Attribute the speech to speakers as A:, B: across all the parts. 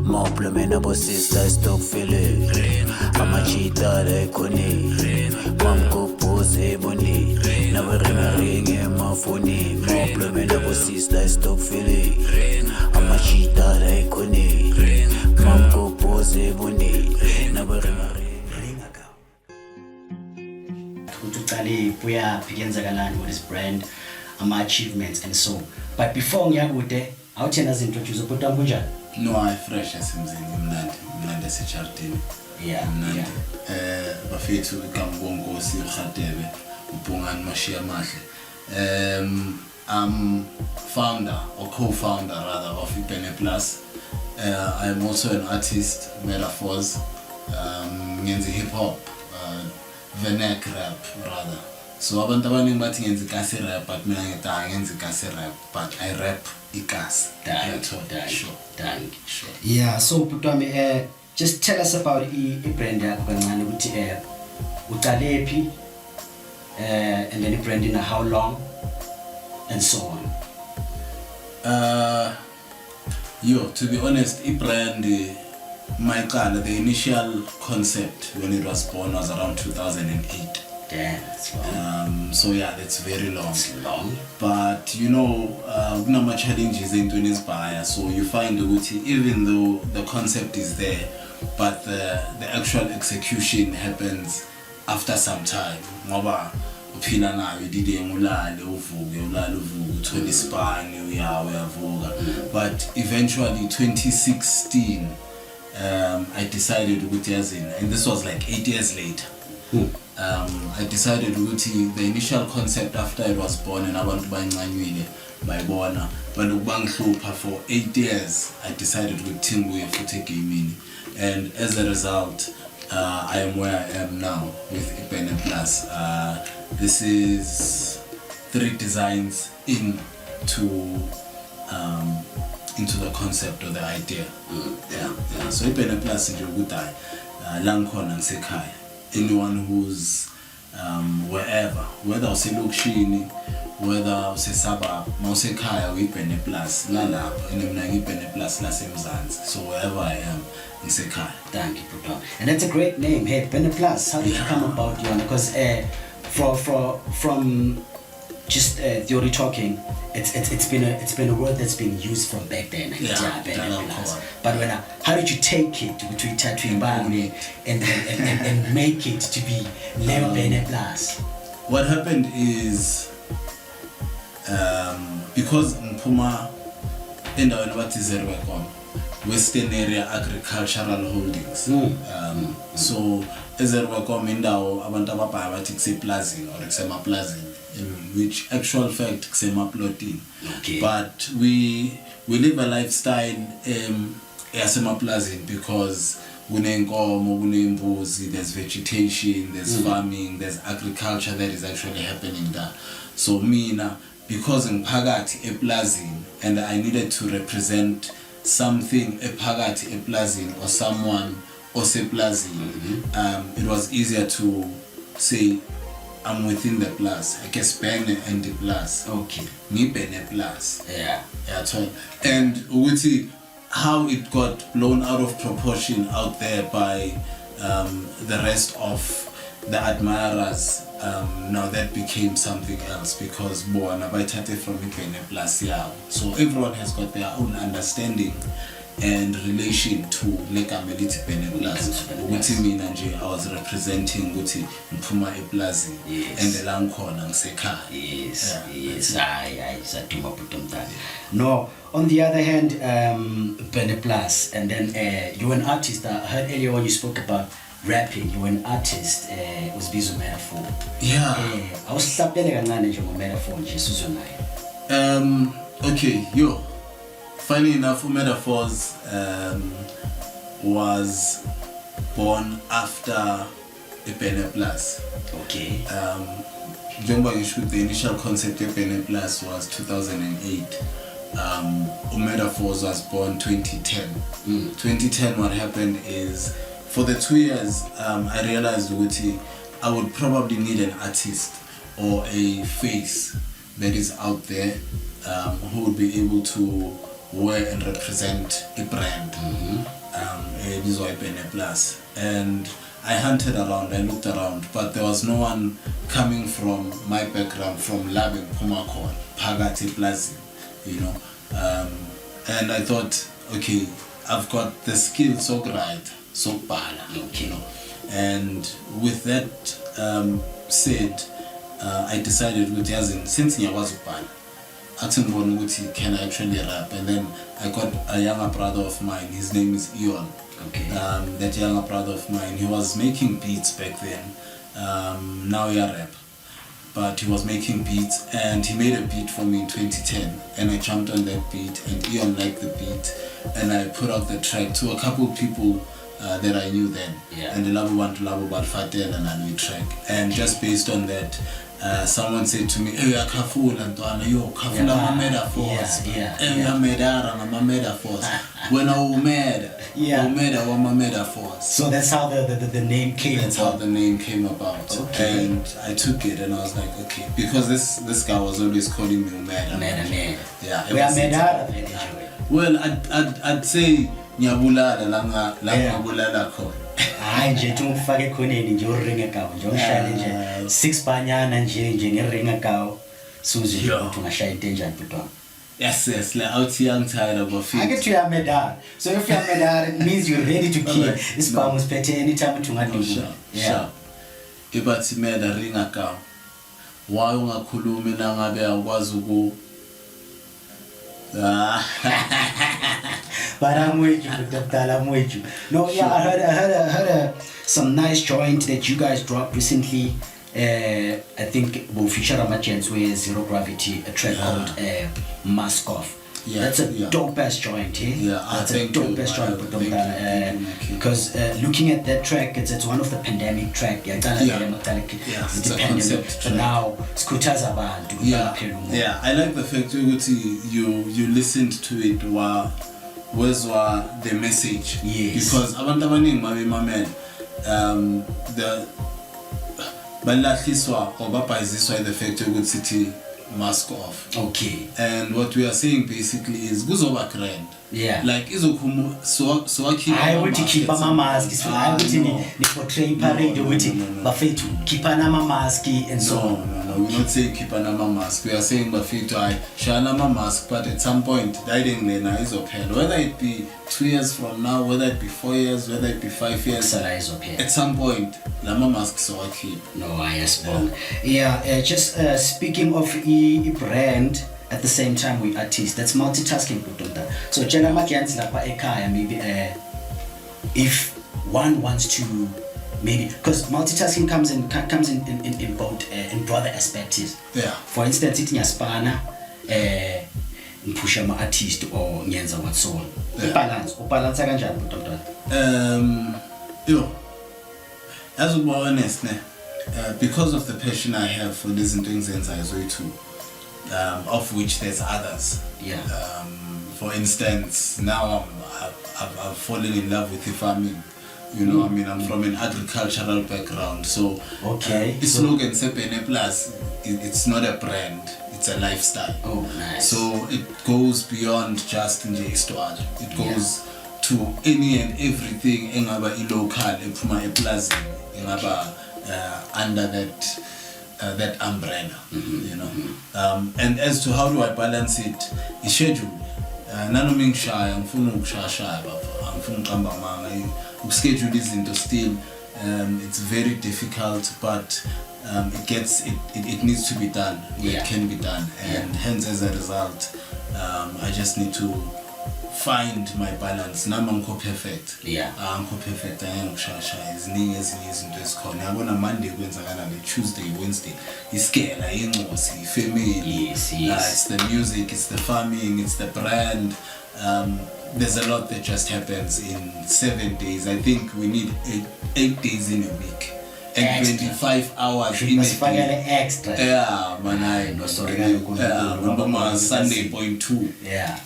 A: Moblumena bo sister stock feeling amachita de koni mamkopoze boni na ring emafoni moblumena bo sister stock feeling amachita de koni mamkopoze boni na ring
B: utuqale buya bhikenzakalani with this brand ama-achievements and so. But before ngiyakude awuthena zintroduce ubhuti kunjani?
C: No, I fresh asemzini mnandi asechardini.
B: Yeah.
C: Bafethu ikamgongosi uGadebe uBhungani Mashiya Mahle. I'm founder or co-founder rather of Ipene Plus. I'm also an artist, Metaphors. Ngenzi hip hop, vernac rap rather. So abantu abaningi bathi ngenzi kasi rap but mina ngithi ngenzi kasi rap but I rap ikasi.
B: Sure. Yeah, so Putwami, just tell us about the brand yakho kancane ukuthi uqalephi and then the branding how long and so on.
C: To be honest, brand the initial concept when it was born was around 2008.
B: Damn, that's long.
C: So yeah, that's very long.
B: It's long.
C: But kunama challenges into this buyer, so you find ukuthi even though the concept is there, but the actual execution happens after some time. Ngoba uphila nayo idide ngulale uvuke uthola isipani uyavuka. But eventually 2016 I decided ukuthi yazini, and this was like 8 years later. I decided ukuthi the initial concept after it was born and abantu bayincanyile bayibona but ukubangihlupha for 8 years I decided ukuthi ngibuye futhi gaming, and as a result I am where I am now with Ipene Plus. This is 3 designs into the concept or the idea. So Ipene Plus nje ukuthi la ngikhona ngisekhaya. Anyone who's wherever, whether uselokishini, whether usesuburb, mawusekhaya uyiPene Plus lalapha mina ngiyiPene Plus lasemzansi, so wherever I am ngisekhaya.
B: Thank you, Putwami. And that's a great name. Hey, Ipene Plus, how did you come about you? Because from just theory talking, it's been a word that's been used from back then. But how did you take it to tattoo and make it to be Leo Ipene Plus?
C: What happened is because Mpuma endaweni bathi Zerwecom, Western Area Agricultural Holdings. So Zerwecom indawo abantu ababhaya bathi kuseplazini or kusemaplazini, in which actual fact kusemaplotini.
B: Okay.
C: But we live a lifestyle yasemaplazini because kunenkomo, kunembuzi, there's vegetation, there's farming, there's agriculture that is actually happening there. So mina, because ngiphakathi eplazini and I needed to represent something ephakathi eplazini or someone oseplazini, it was easier to say I'm within the plus. I guess Bene and the plus.
B: Okay.
C: Ngibene Plus.
B: Yeah.
C: And ukuthi how it got blown out of proportion out there by the rest of the admirers, now that became something else because bona bayithathe from Ipene Plus yawo. So everyone has got their own understanding and relation to legama elithi Ipene Plus. Ukuthi mina nje I was representing ukuthi ngiphuma eplazini and la ngikhona ngisekhaya.
B: Yes. I saduma Putomtani. No, on the other hand, Ipene Plus, and then you're an artist. I heard earlier when you spoke about rapping, you're an artist. Uzibizwa Metaphor.
C: Yeah.
B: Awusihlabele kancane nje ngoMetaphor nje sizwe naye.
C: Okay, funny enough, Metaphors was born after Ipene Plus.
B: Okay.
C: The initial concept of Ipene Plus was 2008. Metaphors was born 2010. 2010, what happened is, for the 2 years, I realized I would probably need an artist or a face that is out there who would be able to wear and represent a brand. Plus. And I hunted around, I looked around, but there was no one coming from my background, from Labing, Pumakon, Pagati Plaza, you know. And I thought, okay, I've got the skill so right, so bala, you know. And with that said, I decided with Yazin, since I was bala, can I actually rap? And then I got a younger brother of mine, his name is Ion.
B: Okay.
C: That younger brother of mine, he was making beats back then. Now he rap, but he was making beats, and he made a beat for me in 2010, and I jumped on that beat, and Ion liked the beat, and I put out the track to a couple of people that I knew then.
B: Yeah.
C: And the Labo Want to Labo Bad Fatel and a new track, and just based on that, someone said to me, "Hey, Kafula Antwana, yo, Kafula Mameda Force, Mameda, Mameda Force." When I Umeda, Umeda, Mameda Force.
B: So that's how the name came.
C: That's how the name came about.
B: Okay.
C: And I took it, and I was like, okay, because this guy was always calling me Umeda. Yeah.
B: We are Medara.
C: Well, I'd say Nyabulala langa bulala ko.
B: Hayi nje tumfake khoneni nje uringa kawo nje ushaya nje 6 banyana nje ngeringa kawo suzi ukuthi ungashaya into enjani butwa.
C: Yes, like out young tired of a feet.
B: I get you are medar. So if you are medar, it means you're ready to kill. This palm was petty anytime to ngadu.
C: Sure. Ibathi meda ringa kawo. Why ungakhulumi na ngabe akwazi uku
B: But I'm with you, I'm with you. No, yeah, I heard some nice joint that you guys dropped recently. I think we'll feature Ramachens with Zero Gravity, a track called Mask Off. Yeah, that's a dope ass joint, eh?
C: Yeah,
B: that's a dope ass joint. Because looking at that track, it's one of the pandemic track.
C: It's a concept track.
B: Now, scooters are banned.
C: Yeah, I like the fact you listened to it while was the message.
B: Yes.
C: Because abantu abaningi babemamela the balahliswa or babhayiziswa the fact ukuthi sithi mask off.
B: Okay.
C: And what we are saying basically is kuzoba grand.
B: Yeah.
C: Like izokhuma so
B: I want to keep ama mask. So I want to ni portray parade ukuthi bafethu keep ama mask and so on.
C: No, we're not saying keep an mask. We are saying bafethu I shana ma mask, but at some point diding lena is okay. Whether it be 2 years from now, whether it be 4 years, whether it be 5 years, at some point lama mask so I keep.
B: No, I suppose. Yeah, just speaking of e brand. At the same time, we artists. That's multitasking. So, maybe if one wants to, maybe because multitasking comes in both in broader aspects.
C: Yeah.
B: For instance, it's Spana, push my artist or nyenza what so on. Balance
C: as we honest, because of the passion I have for listening to things as well too. Of which there's others.
B: Yeah.
C: For instance, now I've fallen in love with the farming. You know, I mean, I'm from an agricultural background, so
B: okay.
C: The slogan Sepene Plus, it's not a brand, it's a lifestyle.
B: Oh, nice.
C: So it goes beyond just Nje Storage. It goes to any and everything engaba local, ephuma eplaza, engaba under that umbrella, you know. And as to how do I balance it, it's schedule. Nanoming shy, I'm full shy, I'm full manga. Schedule is into still. It's very difficult, but it needs to be done. It can be done, and hence as a result, I just need to find my balance. Now I'm perfect.
B: Yeah.
C: I'm perfect. I am shasha. It's into this corner. I'm gonna Monday, Wednesday, Tuesday, Wednesday. It's scale. It's family.
B: Yes.
C: It's the music. It's the farming. It's the brand. There's a lot that just happens in 7 days. I think we need 8 days in a week. And extra. 25 hours in a day.
B: Extra.
C: Yeah, man.
B: No, sorry.
C: Sunday point 2.
B: Yeah.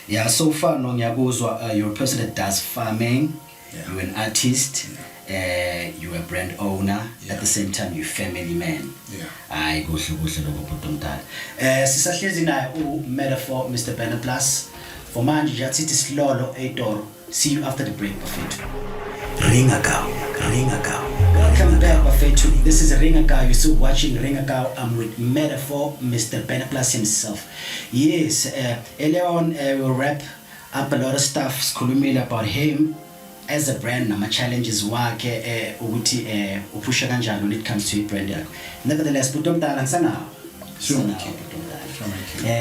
B: Yeah, so far, you're a person that does farming.
C: Yeah.
B: You're an artist. you're a brand owner, at the same time you're family man. Hayi kuhle lokho bhuti omdala. Sisahlezi naye Metaphor Mr. Benaplas. For manje nje athi silolo eToro. See you after the break, Bafethu. Ringakao. Welcome back, Bafethu. This is Ringakao. You're still watching Ringakao. I'm with Metaphor Mr. Benaplas himself. Yes, earlier on we'll wrap up a lot of stuff. Sikhulumile about him as a brand nama-challenges wakhe ukuthi upusha kanjani when it comes to i-brand yakho. Nevertheless, bhuti omdala ngisanawo.
C: Sure.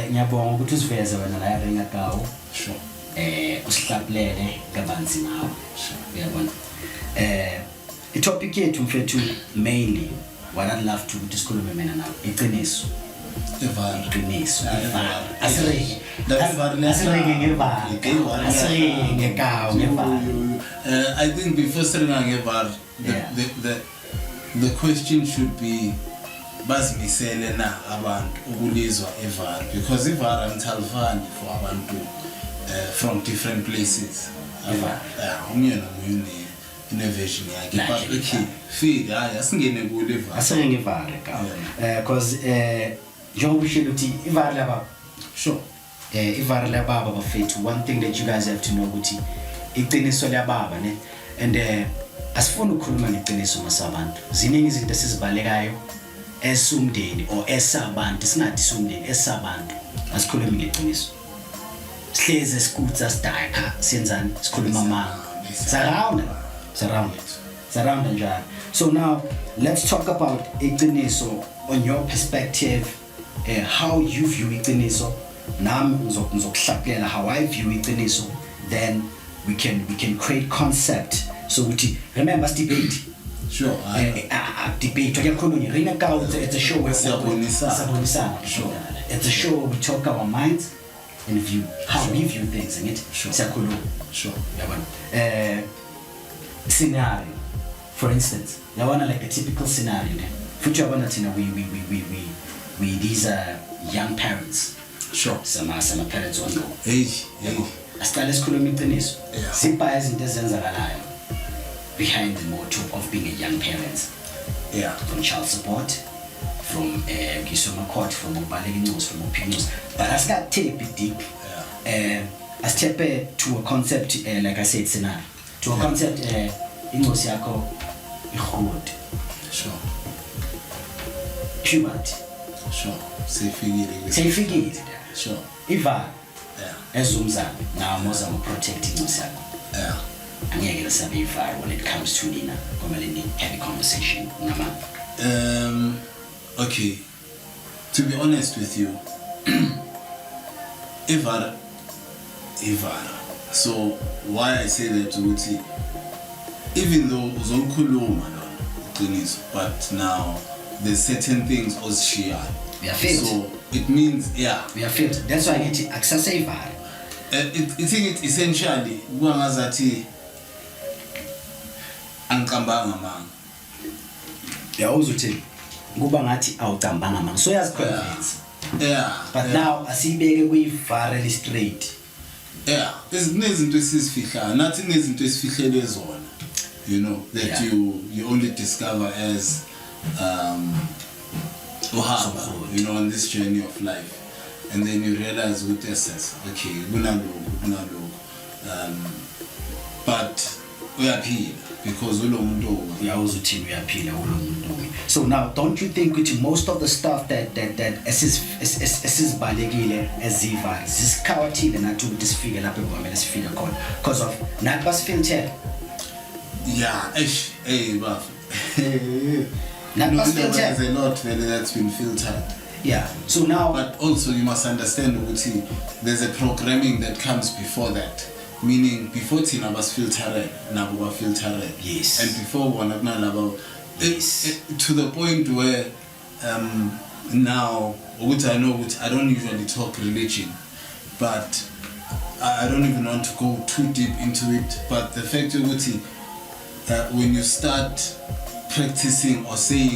B: Ngiyabonga ukuthi usiveze wena la Ringakao.
C: Sure.
B: Usihlapulele kabanzi nawe. Uyabona. I-topic yethu mfethu mainly what I'd love to sikhulume mina nawe iqiniso. Iqiniso.
C: I think before starting ngevar, the question should be bazimisele na abantu ukulizwa evar, because ivar angitalifani for abantu from different places. Umyena innovation yakhe, but okay, feed asingene kule ivar.
B: Asingene ivar because njengoba ushilo uthi ivar laba.
C: Sure.
B: Ivar lababa bafethu, one thing that you guys have to know ukuthi iqiniso lababa ne, and asifuna ukukhuluma ngeqiniso masabantu. Ziningi izinto esizibalekayo esumndeni or esabantu, singathi sumndeni esabantu. Asikhulumi ngeqiniso. Sihleze sikutsa sidaya senzani sikhuluma manga. Surround njalo. So now let's talk about iqiniso on your perspective, how you view iqiniso. Nami ngizokuhlakulela how I view iqiniso, then we can create concept. So remember debate.
C: Sure.
B: Debate yakhulunywa Ringakao, it's a show where
C: siyabonisana.
B: Sure. It's a show where we talk our minds and view how we view things, and it siyakhuluma.
C: Sure.
B: Yabona. Scenario, for instance, yabona like a typical scenario ne. Futhi yabona thina we these are young parents.
C: Sure.
B: Some parents on go.
C: Hey.
B: Asiqale sikhuluma iqiniso. Sibhaya izinto ezenzakalayo behind the motto of being a young parent.
C: Yeah.
B: From child support, from Kisoma Court, from Ubaleki News, from opinions. But I start take it deep. I step to a concept, like I said, scenario. To a concept, ingosi yakho ikhod.
C: Sure.
B: Puberty.
C: Sure. Seyfikile. Sure.
B: Iva. Ezumzana. Now moza mo protect ingosi yakho.
C: Yeah.
B: Angeke lesabe iva when it comes to Nina. Kumele have a conversation nama.
C: Okay. To be honest with you, Ivara. So why I say that ukuthi even though uzokhuluma lona iqiniso, but now there's certain things ozishiya.
B: We are failed.
C: So it means we
B: are failed. That's why I get access Ivara.
C: I think it essentially kungazathi angiqambanga manga.
B: Uzothi kuba ngathi awuqambanga manga. So yaziconvince. But now asibeke kuyi-viral straight.
C: Izinto esizifihla, nathi izinto esifihlele zona. You know that you only discover as you know, on this journey of life, and then you realize with essence, okay, kunaloku, but uyaphila because ulomuntu
B: uyazuthi uyaphila ulomuntu. So now don't you think that most of the stuff that esizibalekile eziva zisikhawathile nathi ukuthi sifike lapho ekwamele sifike khona because of nathi basifilter.
C: Buff.
B: There's
C: a lot that's been filtered.
B: So now,
C: but also you must understand that there's a programming that comes before that. Meaning before Tina was filtered, nabo ba filtered.
B: Yes.
C: And before one about to the point where now I know I don't usually talk religion, but I don't even want to go too deep into it. But the fact that when you start practicing or saying